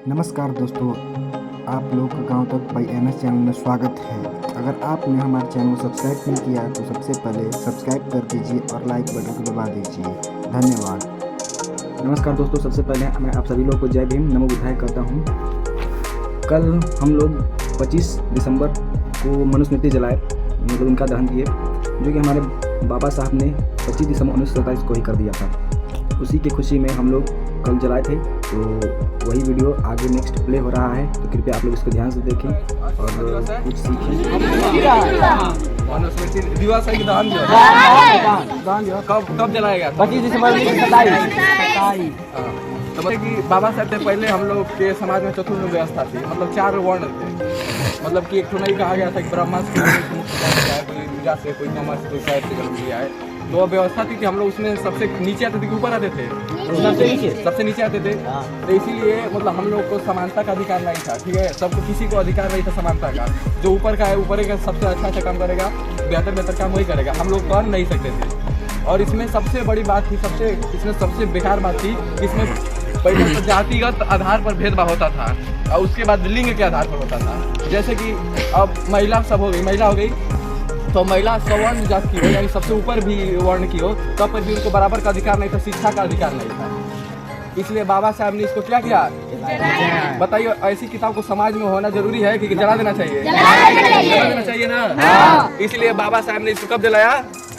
नमस्कार दोस्तों, आप लोग का गांव तक बाई एन एस चैनल में स्वागत है। अगर आपने हमारे चैनल को सब्सक्राइब नहीं किया तो सबसे पहले सब्सक्राइब कर दीजिए और लाइक बटन को दबा दीजिए। धन्यवाद। नमस्कार दोस्तों, सबसे पहले मैं आप सभी लोग को जय भीम नमो बुद्धाय करता हूँ। कल हम लोग 25 दिसंबर को मनुस्मृति जलाए, मतलब उनका दहन किए, जो कि हमारे बाबा साहब ने 25 दिसंबर 1927 को ही कर दिया था। उसी की खुशी में हम लोग कल जलाए थे, तो वही वीडियो आगे नेक्स्ट प्ले हो रहा है, तो कृपया आप लोग इसको ध्यान से देखें और कुछ सीखें। दिवस है कि दहन दिवस कब जलाया गया? 25 दिसंबर 1927। तो मतलब कि बाबा साहब से पहले हम लोग के समाज में चतुर्थ व्यवस्था थी, मतलब 4 वर्ण थे। मतलब कि एक तो नहीं कहा गया था कि ब्रह्मा से कोई पूजा से, कोई नमः से, कोई शायद से जन्म लिया है। तो व्यवस्था थी कि हम लोग उसमें सबसे नीचे आते थे कि ऊपर आते थे? सबसे नीचे आते थे। तो इसीलिए मतलब हम लोग को समानता का अधिकार नहीं था, ठीक है। सबको किसी को अधिकार नहीं था समानता का। जो ऊपर का है ऊपर का सबसे अच्छा काम करेगा, बेहतर काम वही करेगा, हम लोग कर नहीं सकते थे। और इसमें सबसे बड़ी बात थी, इसमें सबसे बेकार बात थी, इसमें पहले तो जातिगत आधार पर भेदभाव होता था और उसके बाद लिंग के आधार पर होता था। जैसे कि अब महिला सब हो गई, महिला हो गई तो महिला सवर्ण जात की हो, यानी सबसे ऊपर भी वर्ण की हो, तब पर भी उनको बराबर का अधिकार नहीं था, शिक्षा का अधिकार नहीं था। इसलिए बाबा साहब ने इसको क्या किया बताइए। ऐसी किताब को समाज में होना जरूरी है कि जला देना चाहिए? जला देना चाहिए ना। इसलिए बाबा साहब ने इसको कब जलाया?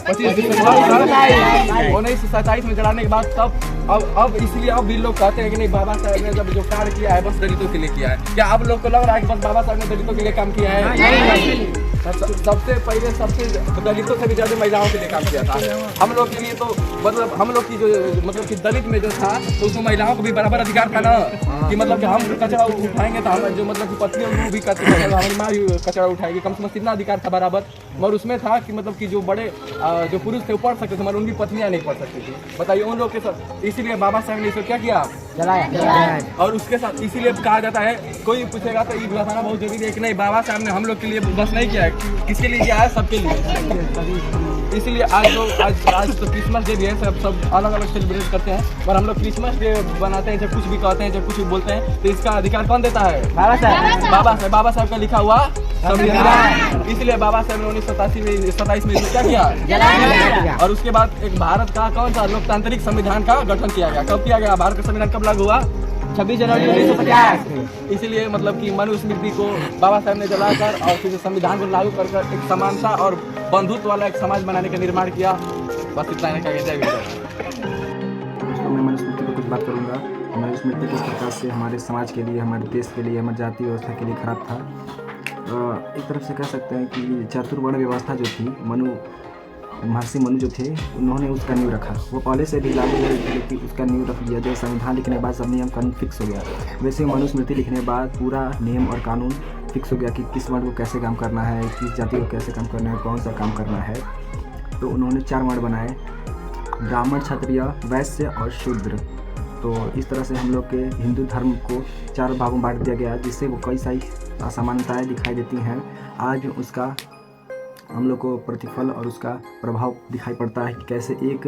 25 दिसंबर 1927 में जलाने के बाद तब अब इसलिए अब भी लोग कहते हैं कि नहीं, बाबा साहब ने जब जो कार्य किया है बस दलितों के लिए किया है। क्या आप लोग को लग रहा है कि बस बाबा साहब ने दलितों के लिए काम किया है? सबसे पहले सबसे दलितों से भी ज्यादा महिलाओं के लिए काम किया था। हम लोग के लिए तो मतलब हम लोग की जो मतलब कि दलित में जो था तो उसमें महिलाओं को भी बराबर अधिकार था ना, कि मतलब कि हम कचरा उठाएंगे तो हम जो मतलब कि पत्नी वो भी हमारी माँ भी कचरा उठाएगी, कम से कम कितना अधिकार था बराबर। मगर उसमें था कि मतलब कि जो बड़े जो पुरुष थे वो पढ़ सकते थे, मगर उनकी पत्नियां नहीं पढ़ सकती थी। बताइए उन लोग के साथ। इसीलिए बाबा साहब ने इसको क्या किया? जलाया। और उसके साथ इसीलिए कहा जाता है, कोई पूछेगा तो ये बताना बहुत जरूरी है कि नहीं, बाबा साहब ने हम लोग के लिए बस नहीं किया है, किसके लिए किया है? सबके लिए। इसीलिए आज तो क्रिसमस डे भी है, सब अलग अलग सेलिब्रेट करते हैं, पर हम लोग क्रिसमस डे बनाते हैं, जब कुछ भी कहते हैं, जब कुछ भी बोलते हैं, तो इसका अधिकार कौन देता है? बाबा साहब का लिखा हुआ संविधान। इसलिए बाबा साहब ने 1927 में क्या किया? और उसके बाद एक भारत का कौन सा लोकतांत्रिक संविधान का गठन किया गया। कब किया गया? भारत का संविधान कब लागू हुआ? 26 जनवरी 1950। इसीलिए मतलब कि मनुस्मृति को बाबा साहब ने जलाकर और फिर संविधान को लागू कर एक समानता और बंधुत्व वाला एक समाज बनाने का निर्माण किया। बस इतना ही कहा जय दोस्तों, मैं मनुस्मृति पर कुछ बात करूँगा। मनुस्मृति किस प्रकार से हमारे समाज के लिए, हमारे देश के लिए, हमारी जाति व्यवस्था के लिए खराब था। एक तरफ से कह सकते हैं कि चतुर्वर्ण व्यवस्था जो थी, महर्षि मनु जो थे, उन्होंने उसका नींव रखा। वो पहले से भी लागू है, लेकिन उसका नींव रख दिया। जब संविधान लिखने के बाद सब नियम कानून फिक्स हो गया, वैसे मनुस्मृति लिखने के बाद पूरा नियम और कानून फिक्स हो गया कि किस वर्ण को कैसे काम करना है, किस जाति को कैसे काम करना है, कौन सा काम करना है। तो उन्होंने 4 वर्ण बनाए: ब्राह्मण, क्षत्रिय, वैश्य और शूद्र। तो इस तरह से हम लोग के हिंदू धर्म को 4 भागों में बांट दिया गया, जिससे वो कई सारी असमानताएँ दिखाई देती हैं। आज उसका हम लोग को प्रतिफल और उसका प्रभाव दिखाई पड़ता है कि कैसे एक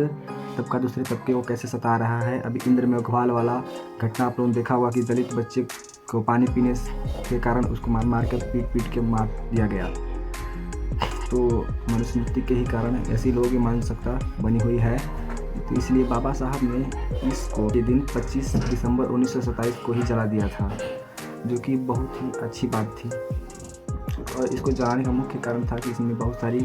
तबका दूसरे तबके को कैसे सता रहा है। अभी इंद्र में घवाल वाला घटना आप लोगों ने देखा हुआ कि दलित बच्चे को पानी पीने के कारण उसको मार कर पीट के मार दिया गया। तो मनुस्मृति के ही कारण ऐसी लोगों की मानसिकता बनी हुई है। तो इसलिए बाबा साहब ने इसको के दिन 25 दिसंबर 1927 को ही जला दिया था, जो कि बहुत ही अच्छी बात थी। और इसको जलाने का मुख्य कारण था कि इसमें बहुत सारी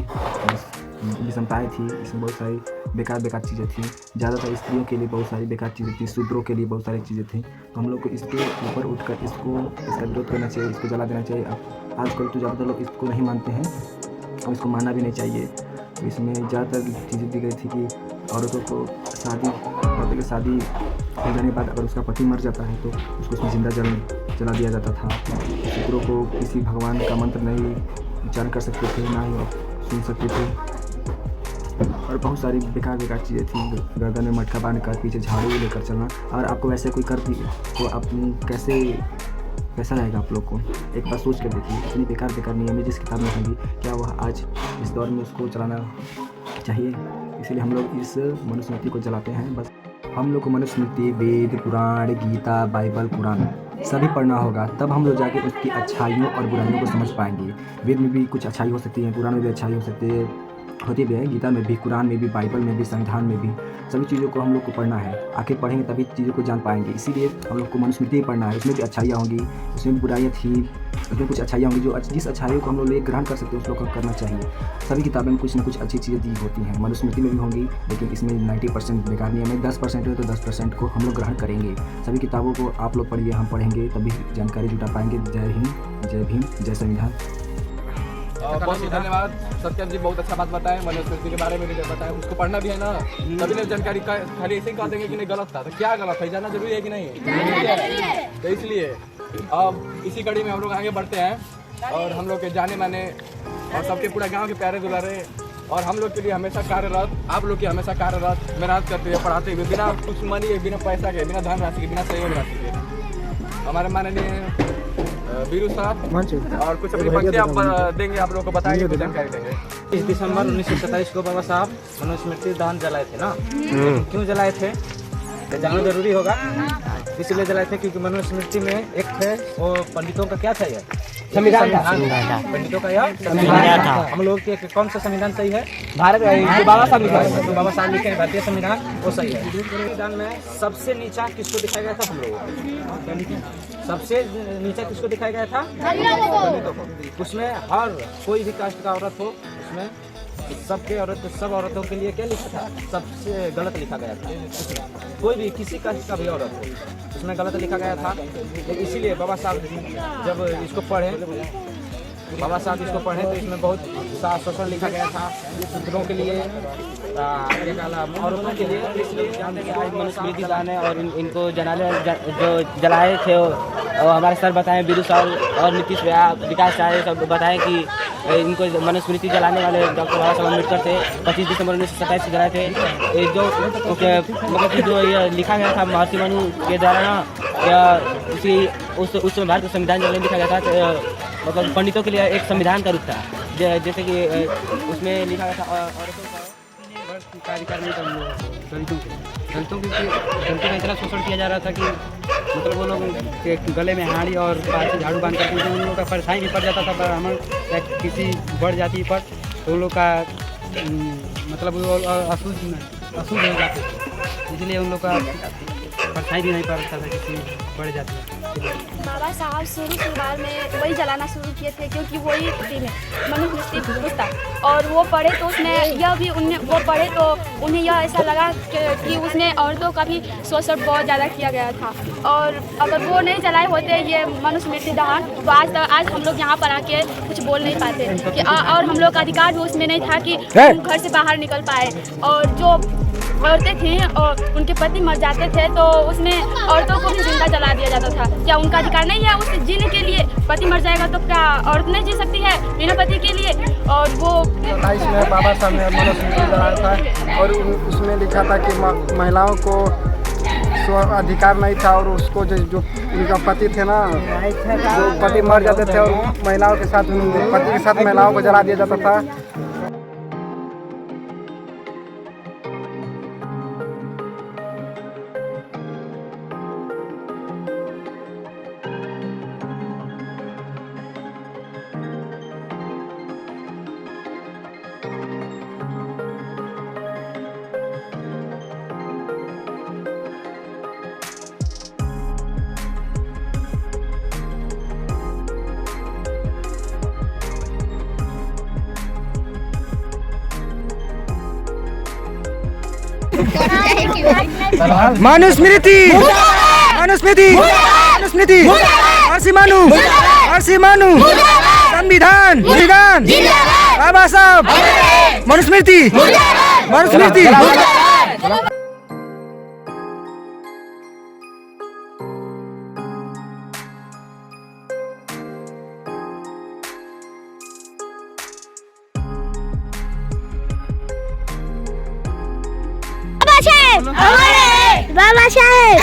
विषमताएँ थी, इसमें बहुत सारी बेकार चीज़ें थी। ज़्यादातर स्त्रियों के लिए बहुत सारी बेकार चीज़ें थी, शूद्रों के लिए बहुत सारी चीज़ें थी। तो हम लोग को इसके ऊपर उठकर इसका विरोध करना चाहिए, इसको जला देना चाहिए। अब आजकल तो ज़्यादातर लोग इसको नहीं मानते हैं और इसको मानना भी नहीं चाहिए। तो इसमें ज़्यादातर चीज़ें दी गई थी कि औरतों को शादी हो जाने के बाद अगर उसका पति मर जाता है तो उसको उसमें जिंदा जला दिया जाता था। शूद्रों को किसी भगवान का मंत्र नहीं उच्चारण कर सकते थे, ना ही सुन सकते थे, और बहुत सारी बेकार चीज़ें थी। गर्दन में मटका बांध कर पीछे झाड़ू लेकर चलना। अगर आपको वैसे कोई कर दी तो आप कैसा रहेगा आप लोग को? एक बार सोच कर देखिए, इतनी बेकार नियम है जिस किताब में होंगी, क्या वह आज इस दौर में उसको चलाना चाहिए? इसलिए हम लोग इस मनुस्मृति को जलाते हैं। बस हम लोग को मनुस्मृति, वेद, पुराण, गीता, बाइबल, कुरान सभी पढ़ना होगा, तब हम लोग जाके उसकी अच्छाइयों और बुराइयों को समझ पाएंगे। वेद में भी कुछ अच्छाई हो सकती है, कुरान में भी अच्छाई हो सकती है, होती भी है, गीता में भी, कुरान में भी, बाइबल में भी, संविधान में भी, सभी चीज़ों को हम लोग को पढ़ना है। आखिर पढ़ेंगे तभी चीज़ों को जान पाएंगे। इसीलिए हम लोग को मनुस्मृति ही पढ़ना है। उसमें भी अच्छाइयाँ होंगी, उसमें भी बुराइयाँ थी, उसमें कुछ अच्छाइयाँ होंगी। जो जिस अच्छाइयों को हम लोग ग्रहण कर सकते हैं उस लोग को करना चाहिए। सभी किताबें में कुछ ना कुछ अच्छी चीज़ें दी होती हैं, मनुस्मृति में भी होंगी, लेकिन इसमें 90% बेकार नहीं है। 10% है तो 10% को हम लोग ग्रहण करेंगे। सभी किताबों को आप लोग पढ़िए, हम पढ़ेंगे, तभी जानकारी जुटा पाएंगे। जय हिंद, जय भीम, जय संविधान। बहुत बहुत धन्यवाद सत्यम जी, बहुत अच्छा बात बताएं। मनुस्मृति के बारे में भी बताएं, उसको पढ़ना भी है ना, तभी लोग जानकारी खाली ऐसे ही कह देंगे कि नहीं गलत था, तो क्या गलत है जानना जरूरी है कि नहीं? तो इसलिए अब इसी कड़ी में हम लोग आगे बढ़ते हैं और हम लोग के जाने माने और सबके पूरा गांव के प्यारे दुलारे और हम लोग के लिए हमेशा कार्यरत, आप लोग की हमेशा कार्यरत मेहनत करते हुए, पढ़ाते हुए, बिना कुछ मनी के, बिना पैसा के, बिना धन राशि के, बिना सहयोग राशि के, हमारे माननीय वीरू साहब और कुछ अपनी पंक्ति आप देंगे, आप लोगों को बताएंगे, कुछ जानकारी देंगे। 30 दिसंबर 1927 को बाबा साहब मनुस्मृति दान जलाए थे ना। क्यों जलाए थे ये जानना जरूरी होगा। इसलिए जलाए थे क्योंकि मनुस्मृति में एक थे, वो पंडितों का क्या था, ये संविधान था। पंडितों का यह संविधान था। हम लोग के कौन सा संविधान सही है? भारत बाबा साहब लिखे, बाबा साहब लिखे भारतीय संविधान, वो सही है। संविधान में सबसे नीचा किसको दिखाया गया था? हम लोगों सबसे नीचा किसको दिखाया गया था? दलितों को। उसमें हर कोई भी कास्ट का औरत हो, उसमें सबके औरत, सब औरतों के लिए क्या लिखा था? सबसे गलत लिखा गया था। कोई भी किसी कास्ट का भी औरत हो, उसमें गलत लिखा गया था। लेकिन इसीलिए बाबा साहब जब इसको पढ़े, बाबा साहब इसको पढ़े तो इसमें बहुत साफ शोषण लिखा गया था शूद्रों के लिए, औरतों के लिए। इसलिए आज मनुस्मृति दान है और इनको जलाने जो जलाए थे और हमारे सर बताएं, वीरू साहब और नीतीश विकास साहब सब बताएं कि इनको मनुस्मृति जलाने वाले डॉक्टर बाबा साहब अम्बेडकर थे। 25 दिसंबर 1927 को जलाए थे। जो मतलब कि जो ये लिखा गया था महर्षि मनु के द्वारा ना, उस समय भारत का संविधान जो लिखा गया था, मतलब पंडितों के लिए एक संविधान का रूप था। जैसे कि उसमें लिखा गया था औरतों का कार्यकारिणी दलितों का इतना शोषण किया जा रहा था कि मतलब वो लोग के गले में हाड़ी और पास से झाड़ू बांध करके उन लोगों का परेशानी भी पड़ जाता था ब्राह्मण या किसी बड़ जाति पर, तो उन लोग का मतलब अशुद्ध हो जाते थे। इसलिए उन लोग का परेशानी भी नहीं पड़ता था किसी बड़ जाति। बाबा साहब शुरुआत में वही जलाना शुरू किए थे क्योंकि वही मनुस्मृति पुस्तक और वो पढ़े तो उसमें यह भी वो पढ़े तो उन्हें यह ऐसा लगा कि उसमें औरतों का भी शोषण बहुत ज़्यादा किया गया था। और अगर वो नहीं जलाए होते ये मनुस्मृति दान तो आज हम लोग यहाँ पर आके कुछ बोल नहीं पाते कि और हम लोग का अधिकार भी उसमें नहीं था कि घर से बाहर निकल पाए। और जो औरतें थीं और उनके पति मर जाते थे तो उसमें औरतों को भी जिंदा जला दिया जाता था। क्या उनका अधिकार नहीं है उसे जीने के लिए? पति मर जाएगा तो क्या औरत नहीं जी सकती है बिना पति के लिए? और वो 27 में बाबा साहब ने मनुस्मृति जलाया था और उसमें लिखा था कि महिलाओं को अधिकार नहीं था और उसको जो उनका पति थे ना, जो पति मर जाते थे और महिलाओं के साथ पति के साथ महिलाओं को जला दिया जाता था। मनुस्मृति मनुस्मृति मनुस्मृति महर्षि मनु संविधान बाबा साहब मनुस्मृति मनुस्मृति। बाबा साहेब